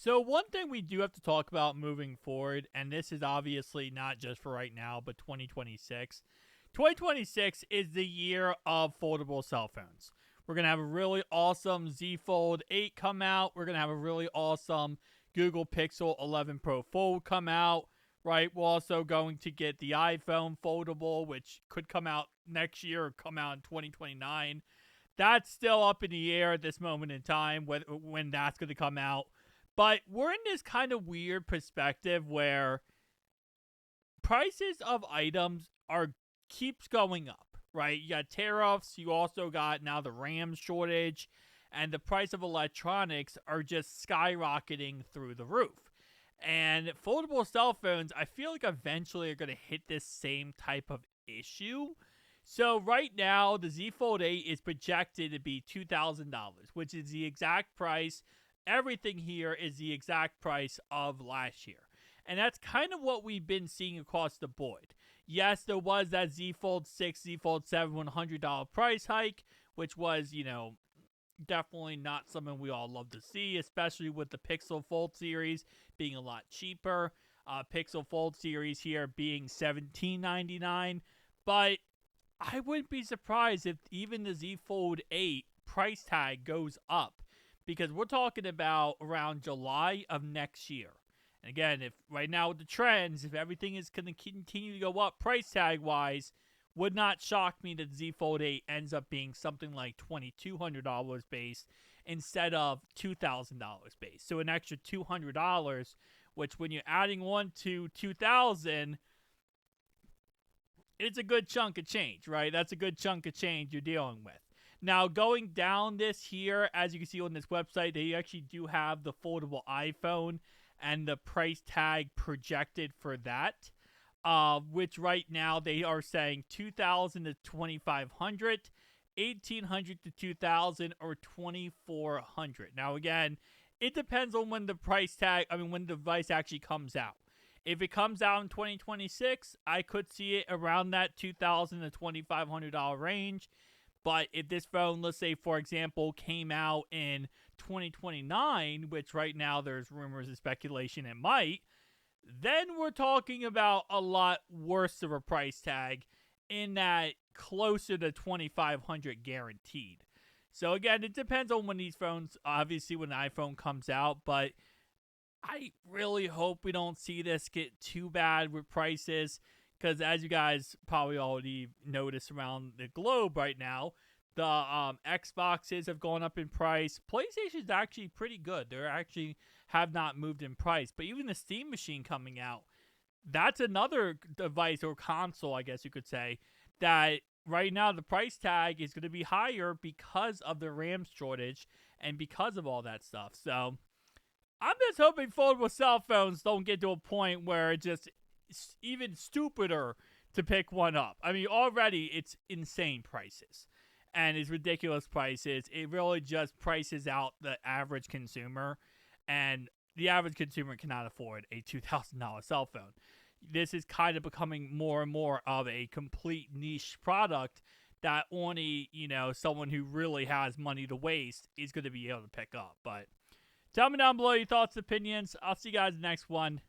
So one thing we do have to talk about moving forward, and this is obviously not just for right now, but 2026. 2026 is the year of foldable cell phones. We're going to have a really awesome Z Fold 8 come out. We're going to have a really awesome Google Pixel 11 Pro Fold come out, right? We're also going to get the iPhone foldable, which could come out next year or come out in 2029. That's still up in the air at this moment in time when that's going to come out. But we're in this kind of weird perspective where prices of items are keeps going up, right? You got tariffs, you also got now the RAM shortage, and the price of electronics are just skyrocketing through the roof. And foldable cell phones, I feel like eventually are going to hit this same type of issue. So right now, the Z Fold 8 is projected to be $2,000, which is the exact price. Everything here is the exact price of last year. And that's kind of what we've been seeing across the board. Yes, there was that Z Fold 6, Z Fold 7 $100 price hike, which was, definitely not something we all love to see, especially with the Pixel Fold series being a lot cheaper. Pixel Fold series here being $17.99. But I wouldn't be surprised if even the Z Fold 8 price tag goes up, because we're talking about around July of next year. And again, if right now with the trends, if everything is going to continue to go up price tag wise, would not shock me that Z Fold 8 ends up being something like $2,200 base instead of $2,000 base. So an extra $200, which when you're adding one to $2,000, it's a good chunk of change, right? That's a good chunk of change you're dealing with. Now, going down this here, as you can see on this website, they actually do have the foldable iPhone and the price tag projected for that, which right now they are saying $2,000 to $2,500, $1,800 to $2,000, or $2,400. Now, again, it depends on when the price tag, when the device actually comes out. If it comes out in 2026, I could see it around that $2,000 to $2,500 range. But if this phone, let's say, for example, came out in 2029, which right now there's rumors and speculation it might, then we're talking about a lot worse of a price tag in that closer to $2,500 guaranteed. So again, it depends on when these phones, obviously when the iPhone comes out, but I really hope we don't see this get too bad with prices, because as you guys probably already noticed around the globe right now, the Xboxes have gone up in price. PlayStation's actually pretty good. They actually have not moved in price. But even the Steam machine coming out, that's another device or console, I guess you could say, that right now the price tag is going to be higher because of the RAM shortage and because of all that stuff. So I'm just hoping foldable cell phones don't get to a point where it's just even stupider to pick one up. Already it's insane prices and it's ridiculous prices. It really just prices out the average consumer, and the average consumer cannot afford a $2,000 cell phone. This is kind of becoming more and more of a complete niche product that only, someone who really has money to waste is going to be able to pick up. But tell me down below your thoughts and opinions. I'll see you guys in the next one.